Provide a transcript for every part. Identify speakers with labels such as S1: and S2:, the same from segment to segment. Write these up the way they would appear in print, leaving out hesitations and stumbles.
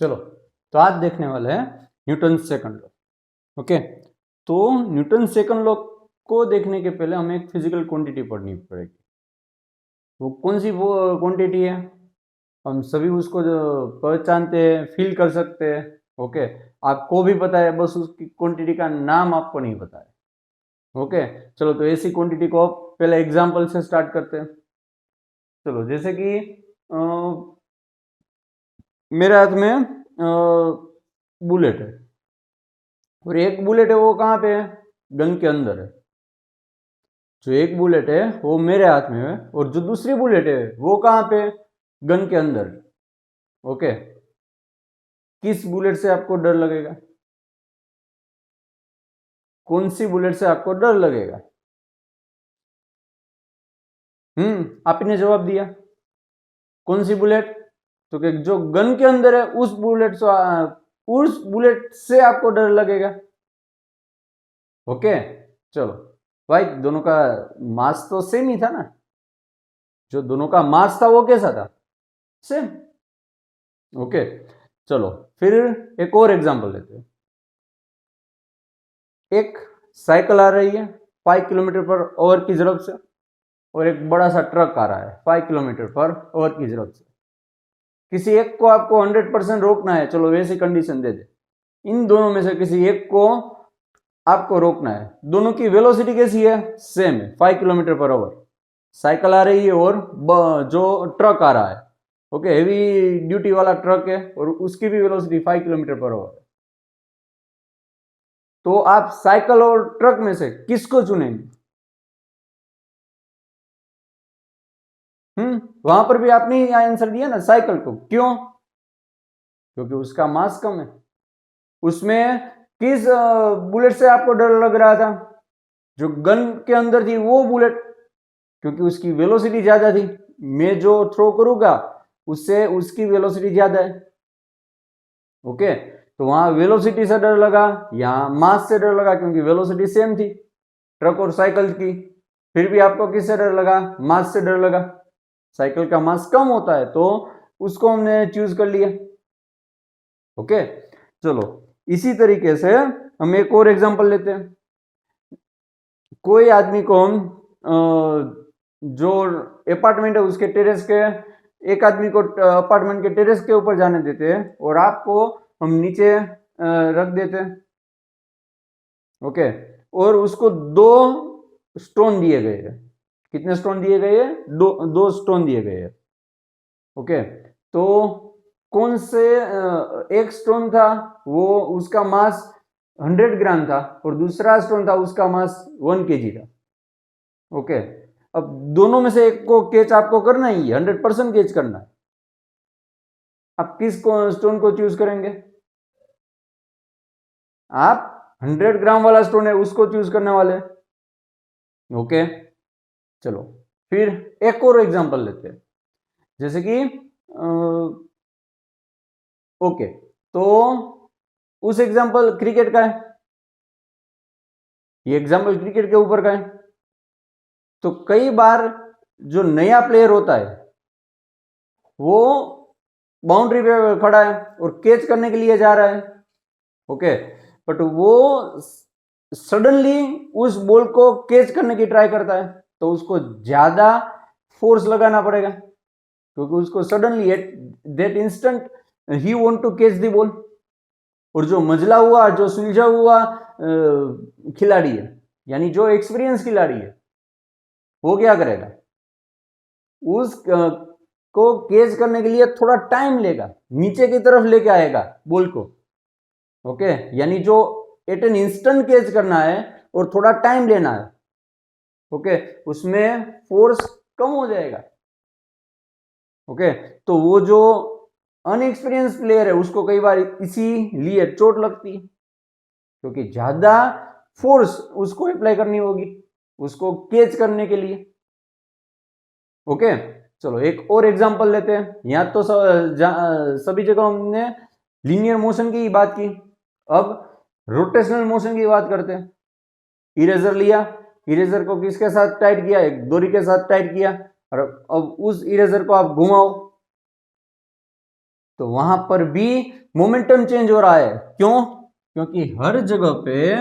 S1: चलो, तो आज देखने वाले हैं न्यूटन सेकंड लॉ। ओके, तो न्यूटन सेकंड लॉ को देखने के पहले हमें एक फिजिकल क्वांटिटी पढ़नी पड़ेगी। वो कौन सी वो क्वांटिटी है? हम सभी उसको जो पहचानते हैं, फील कर सकते हैं। ओके, आपको भी पता है, बस उसकी क्वांटिटी का नाम आपको नहीं पता है। ओके, चलो, तो ऐसी क्वांटिटी को पहले एग्जांपल से स्टार्ट करते हैं। चलो, जैसे कि मेरे हाथ में बुलेट है, और एक बुलेट है वो कहाँ पे है? गन के अंदर है। जो एक बुलेट है वो मेरे हाथ में है, और जो दूसरी बुलेट है वो कहाँ पे? गन के अंदर। ओके, किस बुलेट से आपको डर लगेगा? कौन सी बुलेट से आपको डर लगेगा? आपने जवाब दिया, कौन सी बुलेट? तो कि जो गन के अंदर है उस बुलेट से आपको डर लगेगा। ओके, चलो भाई, दोनों का मास तो सेम ही था ना। जो दोनों का मास था वो कैसा था? सेम। ओके, चलो फिर एक और एग्जांपल लेते हैं। एक साइकिल आ रही है 5 किलोमीटर पर आवर की झड़प से, और एक बड़ा सा ट्रक आ रहा है 5 किलोमीटर पर आवर की झड़प से। किसी एक को आपको 100% रोकना है। चलो, वैसी कंडीशन दे दे, इन दोनों में से किसी एक को आपको रोकना है। दोनों की वेलोसिटी कैसी है? सेम है, 5 किलोमीटर पर आवर। साइकिल आ रही है और जो ट्रक आ रहा है, ओके, हेवी ड्यूटी वाला ट्रक है, और उसकी भी वेलोसिटी 5 किलोमीटर पर आवर है। तो आप साइकिल और ट्रक में से किसको चुनेंगे? वहां पर भी आपने आंसर दिया ना, साइकिल को। क्यों? क्योंकि उसका मास कम है। उसमें किस बुलेट से आपको डर लग रहा था? जो गन के अंदर थी वो बुलेट, क्योंकि उसकी वेलोसिटी ज्यादा थी। मैं जो थ्रो करूंगा उससे उसकी वेलोसिटी ज्यादा है। ओके, तो वहां वेलोसिटी से डर लगा, यहां मास से डर लगा, क्योंकि वेलोसिटी सेम थी ट्रक और साइकिल की। फिर भी आपको किससे डर लगा? मास से डर लगा। साइकिल का मास कम होता है, तो उसको हमने चूज कर लिया। ओके, चलो, इसी तरीके से हम एक और एग्जांपल लेते हैं। कोई आदमी को हम जो अपार्टमेंट है उसके टेरेस के, एक आदमी को अपार्टमेंट के टेरेस के ऊपर जाने देते हैं, और आपको हम नीचे रख देते हैं। ओके, और उसको 2 स्टोन दिए गए हैं। कितने स्टोन दिए गए हैं? 2 स्टोन दिए गए हैं। ओके, तो कौन से एक स्टोन था वो, उसका मास 100 ग्राम था, और दूसरा स्टोन था उसका मास 1 kg था। ओके, अब दोनों में से एक को कैच आपको करना ही है, 100% कैच करना है। आप किस स्टोन को चूज करेंगे? आप 100 ग्राम वाला स्टोन है उसको चूज करने वाले। ओके, चलो फिर एक और एग्जांपल लेते हैं। जैसे कि ओके, तो उस एग्जांपल क्रिकेट का है। ये एग्जांपल क्रिकेट के ऊपर का है। तो कई बार जो नया प्लेयर होता है वो बाउंड्री पे खड़ा है और कैच करने के लिए जा रहा है। ओके, बट वो सडनली उस बॉल को कैच करने की ट्राई करता है, तो उसको ज्यादा फोर्स लगाना पड़ेगा, क्योंकि उसको सडनली एट दैट इंस्टेंट ही want to catch the ball. और जो मजला हुआ, जो सुलझा हुआ खिलाड़ी है, यानी जो एक्सपीरियंस खिलाड़ी है, वो क्या करेगा? उस को कैच करने के लिए थोड़ा टाइम लेगा, नीचे की तरफ लेके आएगा बॉल को। ओके, यानी जो एट एन इंस्टेंट कैच करना है और थोड़ा टाइम लेना है। ओके, उसमें फोर्स कम हो जाएगा। ओके, तो वो जो अनएक्सपीरियंस प्लेयर है उसको कई बार इसीलिए चोट लगती है, क्योंकि ज्यादा फोर्स उसको अप्लाई करनी होगी उसको कैच करने के लिए। ओके, चलो एक और एग्जांपल लेते हैं। यहां तो सभी जगह हमने लीनियर मोशन की बात की, अब रोटेशनल मोशन की बात करते हैं। इरेजर लिया, इरेजर को किसके साथ टाइट किया? एक डोरी के साथ टाइट किया, और अब उस इरेजर को आप घुमाओ। तो वहां पर भी मोमेंटम चेंज हो रहा है। क्यों? क्योंकि हर जगह पे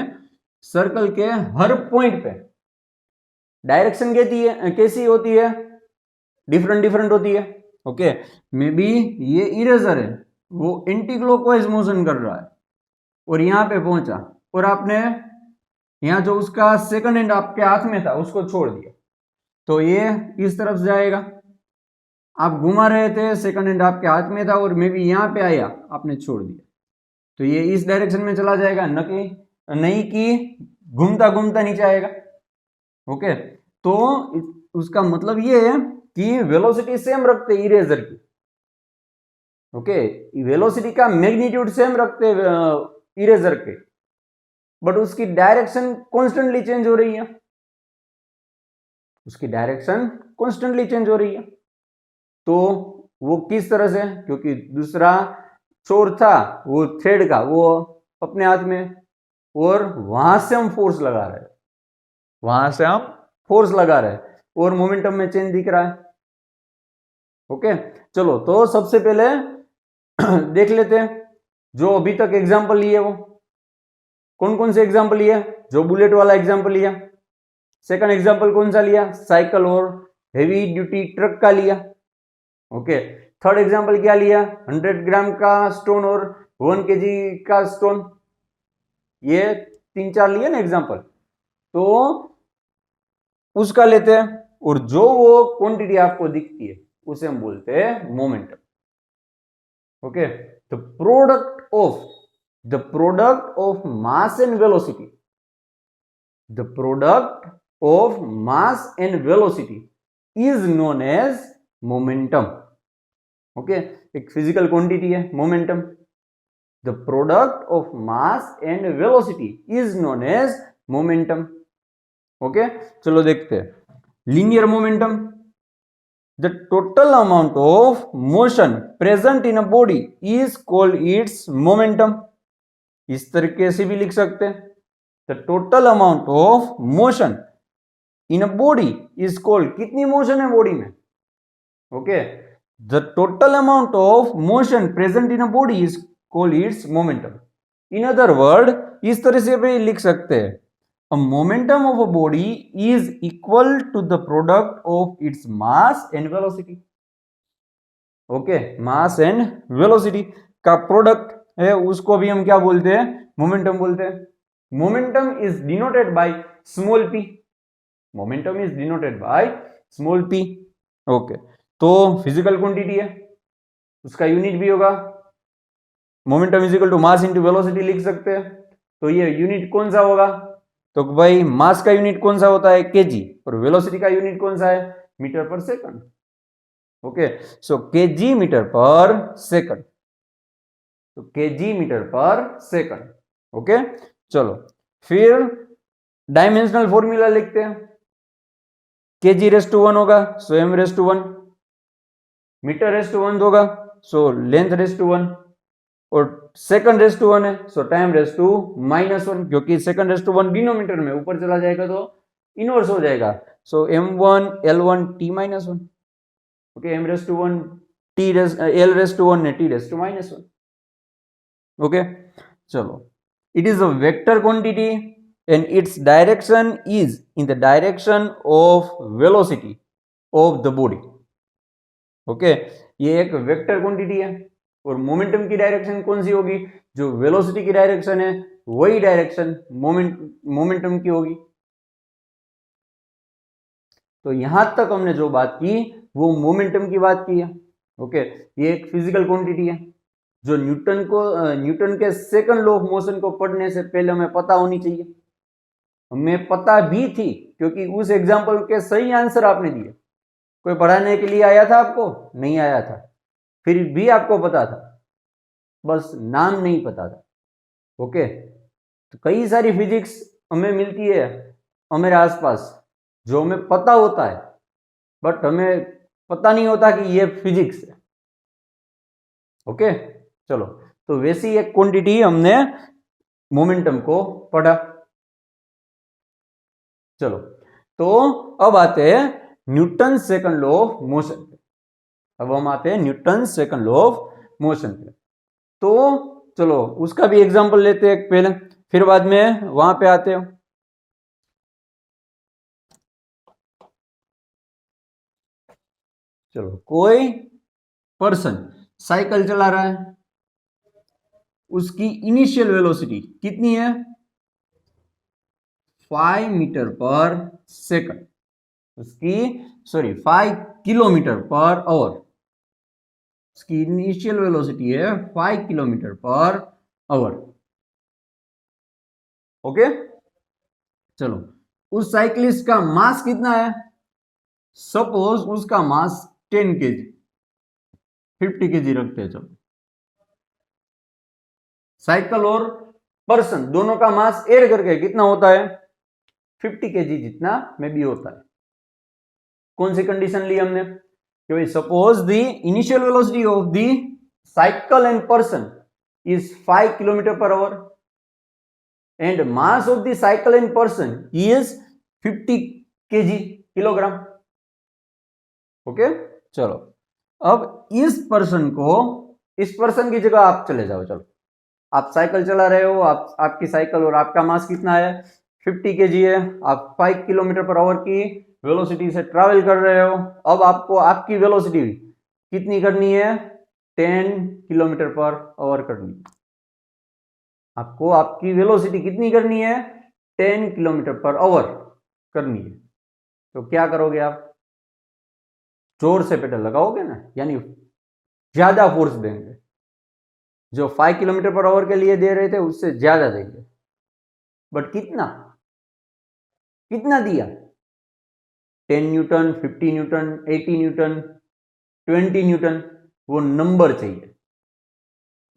S1: सर्कल के हर पॉइंट पे डायरेक्शन कैसी होती है? डिफरेंट डिफरेंट होती है। ओके, मे बी ये इरेजर है, वो एंटी क्लॉकवाइज मोशन कर रहा है और यहां पे पहुंचा, और आपने यहां जो उसका सेकंड हैंड आपके हाथ में था उसको छोड़ दिया, तो ये इस तरफ जाएगा। आप घुमा रहे थे, सेकंड हैंड आपके हाथ में था और मे बी यहां पे आया, आपने छोड़ दिया, तो ये इस डायरेक्शन में चला जाएगा, न कि नहीं कि घूमता घूमता नीचे आएगा। ओके, तो उसका मतलब ये है कि वेलोसिटी सेम रखते इरेजर की। ओके, वेलोसिटी का मैग्नीट्यूड सेम रखते इरेजर के, बट उसकी डायरेक्शन कॉन्स्टेंटली चेंज हो रही है। उसकी डायरेक्शन कॉन्स्टेंटली चेंज हो रही है। तो वो किस तरह से? क्योंकि दूसरा चोर था वो थ्रेड का, वो अपने हाथ में, और वहां से हम फोर्स लगा रहे हैं, वहां से हम फोर्स लगा रहे हैं और मोमेंटम में चेंज दिख रहा है। ओके, चलो तो सबसे पहले देख लेते हैं जो अभी तक एग्जांपल लिए वो कौन कौन से एग्जांपल लिए। जो बुलेट वाला एग्जांपल लिया, सेकंड एग्जांपल कौन सा लिया? साइकिल और हेवी ड्यूटी ट्रक का लिया। ओके, थर्ड एग्जांपल क्या लिया? 100 ग्राम का स्टोन और 1 kg का स्टोन। ये 3-4 लिए ना एग्जांपल, तो उसका लेते हैं, और जो वो क्वांटिटी आपको दिखती है उसे हम बोलते हैं momentum. Okay, the product of mass and velocity, the product of mass and velocity is known as momentum. Okay, एक फिजिकल क्वांटिटी है momentum. The product of mass and velocity is known as momentum. Okay, चलो देखते हैं linear momentum. The total amount of motion present in a body is called its momentum. इस तरीके से भी लिख सकते हैं, the total amount of motion in a body is called, कितनी मोशन है बॉडी में? Okay, the total amount of motion present in a body is called its momentum. In other word, इस तरह से भी लिख सकते हैं, a momentum of a body is equal to the product of its mass and velocity. Okay, mass and velocity का product है, उसको भी हम क्या बोलते हैं? मोमेंटम बोलते हैं। Momentum is denoted by small p। Momentum is denoted by small p। Okay, तो फिजिकल क्वांटिटी है, उसका यूनिट भी होगा momentum is equal to mass into velocity लिख सकते हैं। तो ये यूनिट कौन सा होगा? तो भाई मास का यूनिट कौन सा होता है? केजी, और वेलोसिटी का यूनिट कौन सा है? Metre per second. ओके, सो केजी मीटर पर सेकंड, तो KG metre per second. Okay, चलो फिर डायमेंशनल फॉर्मूला लिखते हैं। केजी रेस टू 1 होगा, so M race to 1, metre race to 1 होगा, सो लेंथ रेस टू 1, और सेकंड रेस टू 1 है, सो time race to -1, क्योंकि सेकंड रेस टू 1 डिनोमिनेटर में ऊपर चला जाएगा तो इनवर्स हो जाएगा, so m1 l1 t-1। Okay, m raise to 1 t raise l raise to 1 ने t रेस टू -1। ओके, चलो, it is a vector quantity and its direction is in the direction of velocity of the body. Okay, ये एक vector quantity है, और momentum की direction कौन सी होगी? जो वेलोसिटी की डायरेक्शन है वही डायरेक्शन मोमेंटम की होगी। तो यहां तक हमने जो बात की वो मोमेंटम की बात की है। ओके, ये एक फिजिकल क्वांटिटी है जो न्यूटन के सेकंड लॉ ऑफ मोशन को पढ़ने से पहले हमें पता होनी चाहिए। हमें पता भी थी क्योंकि उस एग्जाम्पल के सही आंसर आपने दिए। कोई पढ़ाने के लिए आया था आपको? नहीं आया था, फिर भी आपको पता था, बस नाम नहीं पता था। ओके, तो कई सारी फिजिक्स हमें मिलती है हमारे आसपास जो हमें पता होता है, बट हमें पता नहीं होता कि ये फिजिक्स है। ओके, चलो, तो वैसी एक क्वांटिटी हमने मोमेंटम को पढ़ा। चलो, तो अब आते हैं Newton second law of motion. अब हम आते हैं Newton second law of motion पे। तो चलो उसका भी एग्जांपल लेते हैं पहले, फिर बाद में वहां पे आते हो। चलो, कोई पर्सन साइकिल चला रहा है, उसकी इनिशियल वेलोसिटी कितनी है? 5 मीटर पर सेकंड, उसकी 5 किलोमीटर पर आवर, उसकी इनिशियल वेलोसिटी है 5 किलोमीटर पर आवर। ओके, चलो उस साइकिलिस्ट का मास कितना है? सपोज उसका मास 10 केजी, 50 केजी रखते हैं। चलो, साइकिल और पर्सन दोनों का मास ऐड करके कितना होता है? 50 केजी जितना में भी होता है। कौन सी कंडीशन ली हमने? कि भाई suppose the initial velocity of the cycle and person is 5 kilometre per our and mass of the cycle and person is 50 KG, kilogram. Okay, चलो अब इस पर्सन की जगह आप चले जाओ। चलो, आप साइकिल चला रहे हो, आपकी साइकिल और आपका मास कितना है? 50 केजी है। आप 5 किलोमीटर पर आवर की वेलोसिटी से ट्रैवल कर रहे हो। अब आपको आपकी वेलोसिटी कितनी करनी है? 10 किलोमीटर पर आवर करनी है। आपको आपकी वेलोसिटी कितनी करनी है? 10 किलोमीटर पर आवर करनी है। तो क्या करोगे आप? जोर से पेडल लगाओगे ना, यानी ज्यादा फोर्स देंगे। जो 5 किलोमीटर पर आवर के लिए दे रहे थे उससे ज्यादा देंगे। बट कितना कितना दिया? 10 न्यूटन, 50 न्यूटन, 80 न्यूटन, 20 न्यूटन। वो नंबर चाहिए,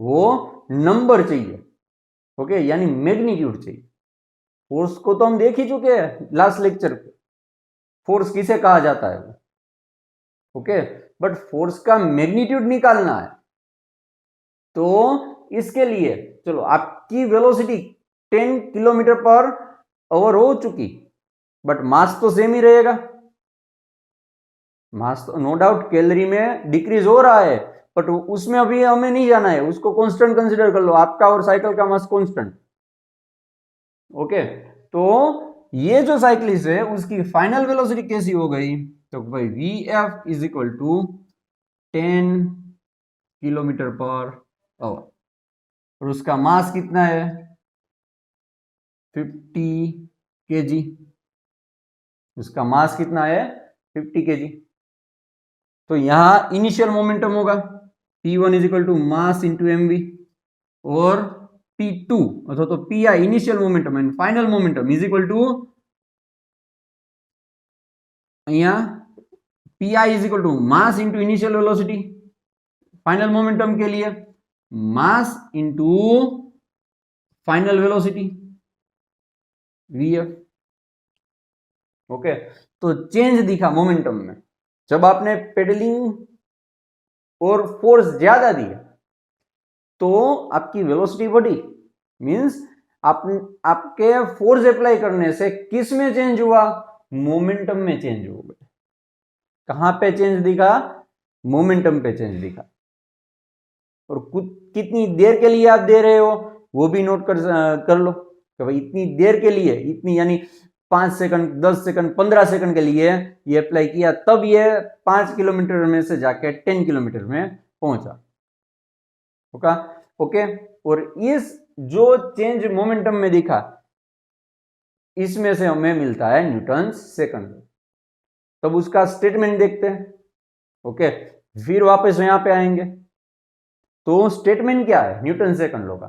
S1: वो नंबर चाहिए। ओके, यानी मैग्नीट्यूड चाहिए। फोर्स को तो हम देख ही चुके हैं लास्ट लेक्चर पे, फोर्स किसे कहा जाता है। ओके, बट फोर्स का मैग्नीट्यूड निकालना है। तो इसके लिए चलो, आपकी वेलोसिटी 10 किलोमीटर पर आवर हो चुकी, बट मास तो सेम ही रहेगा। मास तो नो डाउट कैलोरी में डिक्रीज हो रहा है, बट उसमें अभी हमें नहीं जाना है, उसको कांस्टेंट कंसीडर कर लो, आपका और साइकिल का मास कांस्टेंट। ओके, तो ये जो साइकिलिस्ट है उसकी फाइनल वेलोसिटी कैसी हो गई? तो भाई V F is equal to 10 kilometre per hour, और उसका मास कितना है? 50 केजी। उसका मास कितना है? 50 केजी। तो यहां इनिशियल मोमेंटम होगा P1 is equal to mass into mv, और P2 अथवा तो PI initial momentum and final momentum is equal to, यहाँ PI is equal to mass into initial velocity, final momentum के लिए mass into final velocity VF। Okay, तो change दिखा momentum में जब आपने पेडलिंग और फोर्स ज्यादा दिया तो आपकी वेलोसिटी बढ़ी। मींस आपके फोर्स अप्लाई करने से किस में चेंज हुआ? मोमेंटम में चेंज हो गया। कहां पे चेंज दिखा? मोमेंटम पे चेंज दिखा। और कितनी देर के लिए आप दे रहे हो वो भी नोट कर लो कि भाई इतनी देर के लिए, इतनी यानी 5 सेकंड, 10 सेकंड, 15 सेकंड के लिए ये अप्लाई किया, तब ये 5 किलोमीटर में से जाके 10 किलोमीटर में पहुंचा। ओके, और इस जो चेंज मोमेंटम में दिखा, इसमें से हमें मिलता है न्यूटन सेकंड। तब उसका स्टेटमेंट देखते हैं। ओके, फिर वापस यहां पे आएंगे। तो स्टेटमेंट क्या है न्यूटन सेकंड लॉ का?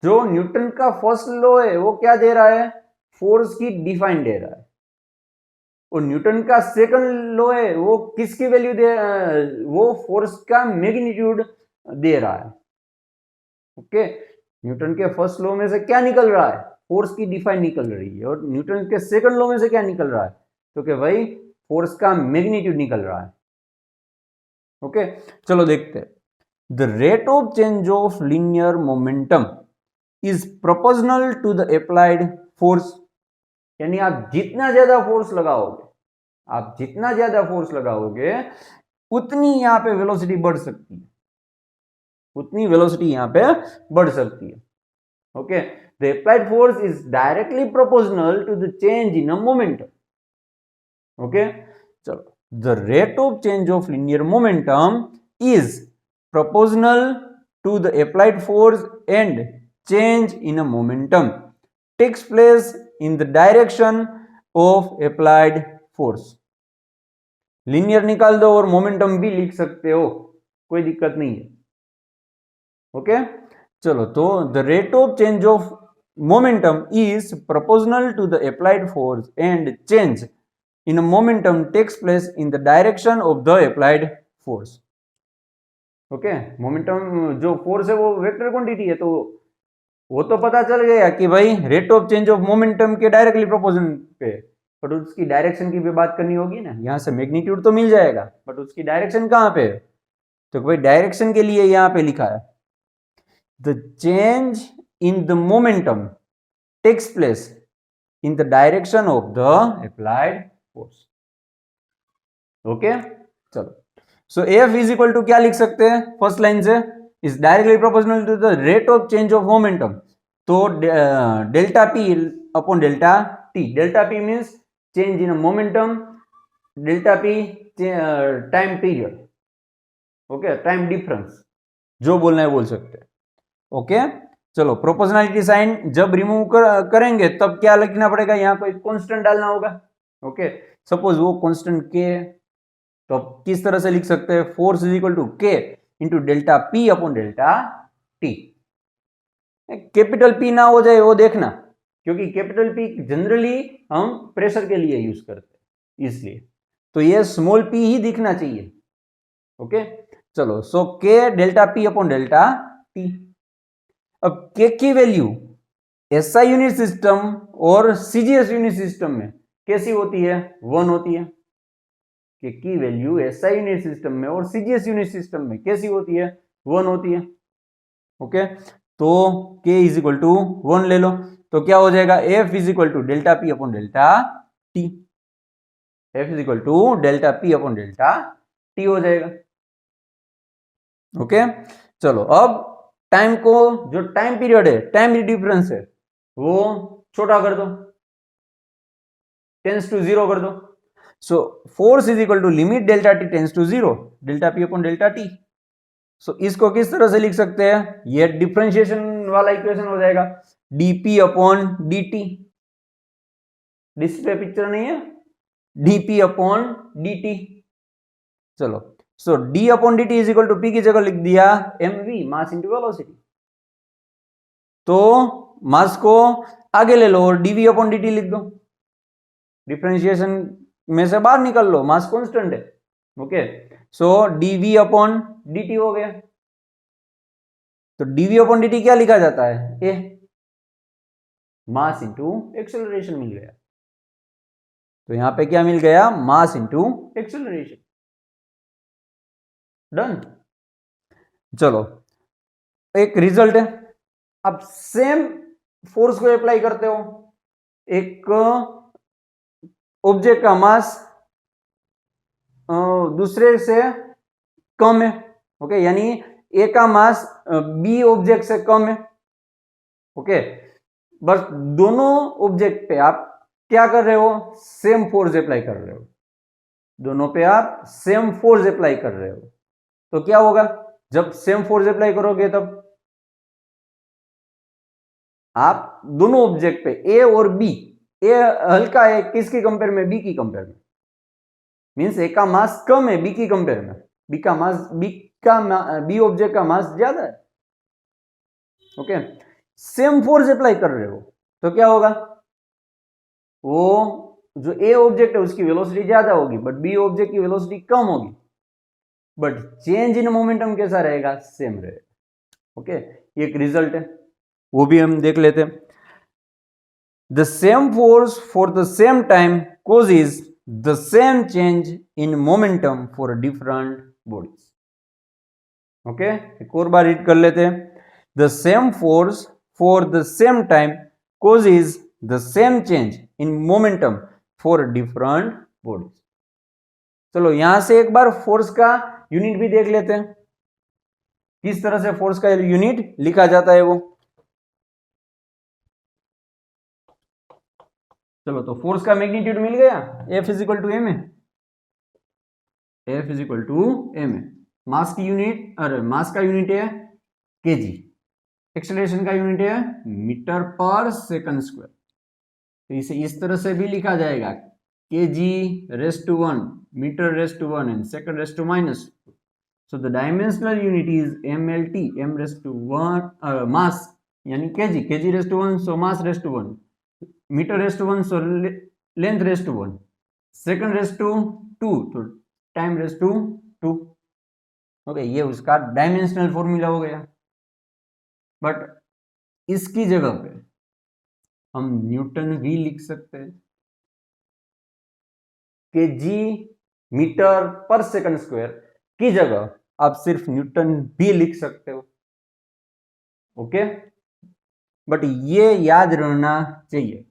S1: जो न्यूटन का फर्स्ट लॉ है वो क्या दे रहा है? फोर्स की डिफाइन दे रहा है। और न्यूटन का सेकंड लॉ है वो किसकी वैल्यू दे? वो फोर्स का मैग्नीट्यूड दे रहा है। ओके, न्यूटन के फर्स्ट लॉ में से क्या निकल रहा है? फोर्स की डिफाइन निकल रही है। और न्यूटन के सेकंड लॉ में से क्या निकल रहा है? तो कि भाई फोर्स का मैग्नीट्यूड निकल रहा है। ओके, चलो देखते हैं। The rate of change of linear momentum is proportional to the applied force. यानी आप जितना ज्यादा फोर्स लगाओगे, आप जितना ज्यादा फोर्स लगाओगे उतनी यहां पे वेलोसिटी बढ़ सकती है। उतनी वेलोसिटी यहाँ पे बढ़ सकती है. Okay, the applied force is directly proportional to the change in a momentum. Okay, चलो, the rate of change of linear momentum is proportional to the applied force and change in a momentum takes place in the direction of applied force. Linear निकाल दो और momentum भी लिख सकते हो, कोई दिक्कत नहीं है. ओके, चलो, तो the rate of change of momentum is proportional to the applied force and change in a momentum takes place in the direction of the applied force. Okay, momentum जो फोर्स है वो वेक्टर क्वांटिटी है, तो वो तो पता चल गया कि भाई rate of change of momentum के डायरेक्टली प्रोपोर्शनल पे, बट उसकी डायरेक्शन की भी बात करनी होगी ना. यहाँ से मैग्नीट्यूड तो मिल जाएगा, बट उसकी डायरेक्शन कहाँ पे है, तो भाई डायरेक्शन के लिए यहाँ पे लिखा है the change in the momentum takes place in the direction of the applied force. Okay, चलो, so F is equal to क्या लिख सकते हैं फर्स्ट लाइन से, is directly proportional to the rate of change of momentum. तो delta P upon delta T. Delta P means change in momentum, delta P time period. Okay, time difference, जो बोलना है बोल सकते हैं. ओके, चलो, proportionality sign जब remove करेंगे तब क्या लिखना पड़ेगा, यहाँ कोई कांस्टेंट डालना होगा. ओके, सपोज वो कांस्टेंट के, तो अब किस तरह से लिख सकते हैं, फोर्स इज इक्वल टू के into delta P upon delta T. Capital P ना हो जाए वो देखना, क्योंकि कैपिटल पी जनरली हम प्रेशर के लिए यूज करते हैं, इसलिए तो ये स्मॉल पी ही दिखना चाहिए. ओके, चलो, सो के delta P upon delta T. अब के की वैल्यू एसआई यूनिट सिस्टम और सीजीएस यूनिट सिस्टम में कैसी होती है, 1 होती है. के की वैल्यू एसआई यूनिट सिस्टम में और सीजीएस यूनिट सिस्टम में कैसी होती है, 1 होती है. ओके, तो के इज इक्वल टू 1 ले लो, तो क्या हो जाएगा, F is equal to delta P upon delta T. F is equal to delta P upon delta T हो जाएगा. ओके, चलो, अब टाइम को, जो टाइम पीरियड है, टाइम डिफरेंस है, वो छोटा कर दो, टेंस टू 0 कर दो. So force is equal to limit delta T tends to 0 delta P upon delta T. So इसको किस तरह से लिख सकते हैं, ये डिफरेंशिएशन वाला इक्वेशन हो जाएगा, dp upon dt. Display picture नहीं है, dp अपॉन dt. चलो, so d upon dt is equal to p की जगह लिख दिया mv, मास इंटू वेलोसिटी. तो मास को आगे ले लो और dv अपॉन dt लिख दो, डिफरेंशिएशन में से बाहर निकल लो, मास कांस्टेंट है. ओके, सो dv अपॉन dt हो गया. तो dv अपॉन dt क्या लिखा जाता है, ए, मास इंटू एक्सेलरेशन मिल गया. तो यहां पे क्या मिल गया, मास इंटू एक्सेलरेशन. डन. चलो, एक रिजल्ट है, आप सेम फोर्स को अप्लाई करते हो, एक ऑब्जेक्ट का मास दूसरे से कम है. ओके, यानी ए का मास बी ऑब्जेक्ट से कम है. ओके, बस दोनों ऑब्जेक्ट पे आप क्या कर रहे हो, सेम फोर्स अप्लाई कर रहे हो, दोनों पे आप सेम फोर्स अप्लाई कर रहे हो. तो क्या होगा, जब सेम फोर्स अप्लाई करोगे तब आप दोनों ऑब्जेक्ट पे ए और बी, ए हल्का है किसकी कंपेयर में, बी की कंपेयर में, मींस ए का मास कम है बी की कंपेयर में, बी ऑब्जेक्ट का मास ज्यादा है. ओके, सेम फोर्स अप्लाई कर रहे हो तो क्या होगा, वो जो ए ऑब्जेक्ट है उसकी वेलोसिटी ज्यादा होगी, बट बी ऑब्जेक्ट की वेलोसिटी कम होगी, बट चेंज इन मोमेंटम कैसा रहेगा, सेम रहेगा. ओके, ये एक रिजल्ट है, वो भी हम देख लेते हैं. The same force for the same time causes the same change in momentum for different bodies. Okay, एक और बार रीड कर लेते हैं. The same force for the same time causes the same change in momentum for different bodies. चलो, यहां से एक बार force का यूनिट भी देख लेते हैं. किस तरह से फोर्स का यूनिट लिखा जाता है वो। चलो तो फोर्स का मैग्नीट्यूड मिल गया, F is equal to M है, F is equal to M है। मास की यूनिट, अरे मास का यूनिट है केजी, एक्सेलरेशन का यूनिट है मीटर पर सेकंड स्क्वायर। तो इसे इस तरह से भी लिखा जाएगा kg⁻⁻⁻⁻⁻, metre raise to 1 and second raise to -2। So the dimensional unit is mLT, m raised to 1 mass यानी kg, kg raised to 1 so mass raised to 1, meter raised to 1 so length raised to 1, second raised to 2 तो time raised to 2। Okay, ये उसका dimensional formula हो गया। But इसकी जगह पे हम न्यूटन भी लिख सकते हैं, kg metre per second square की जगह आप सिर्फ न्यूटन भी लिख सकते हो। ओके, बट ये याद रहना चाहिए,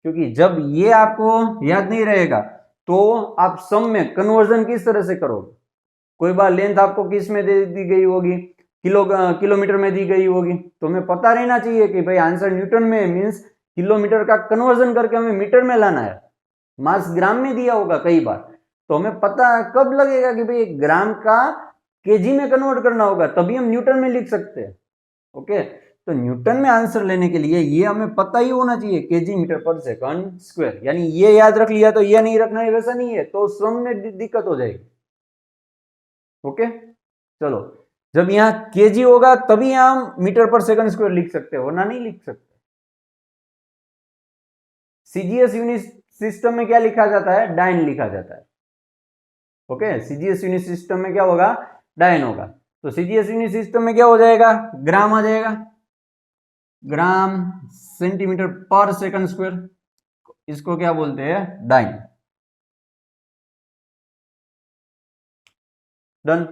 S1: क्योंकि जब ये आपको याद नहीं रहेगा तो आप सम में कन्वर्जन किस तरह से करोगे। कोई बार लेंथ आपको किस में दे दी गई होगी, किलोमीटर में दी गई होगी, तो हमें पता रहना चाहिए कि भाई आंसर न्यूटन में मीन्स किलोमीटर का कन्वर्जन करके हमें मीटर में लाना है। मास ग्राम में दिया होगा कई बार, तो हमें पता कब लगेगा कि भाई ग्राम का केजी में कन्वर्ट करना होगा, तभी हम न्यूटन में लिख सकते हैं। ओके, तो न्यूटन में आंसर लेने के लिए ये हमें पता ही होना चाहिए KG metre per second square, यानी ये याद रख लिया तो ये नहीं रखना है, वैसा नहीं है तो सम में दिक्कत हो जाएगी। ओके, चलो जब यहाँ केजी होगा तभी हम मीटर पर सेकंड स्क्वायर लिख सकते हैं, वरना नहीं लिख सकते। सीजीएस यूनिट सिस्टम में क्या लिखा जाता है, डायन लिखा जाता है। ओके, सीजीएस यूनिट सिस्टम में क्या होगा, डायन होगा। तो सीजीएस यूनिट सिस्टम में क्या हो जाएगा, ग्राम आ जाएगा, ग्राम सेंटीमीटर पर सेकंड स्क्वायर, इसको क्या बोलते हैं, डायन। डन।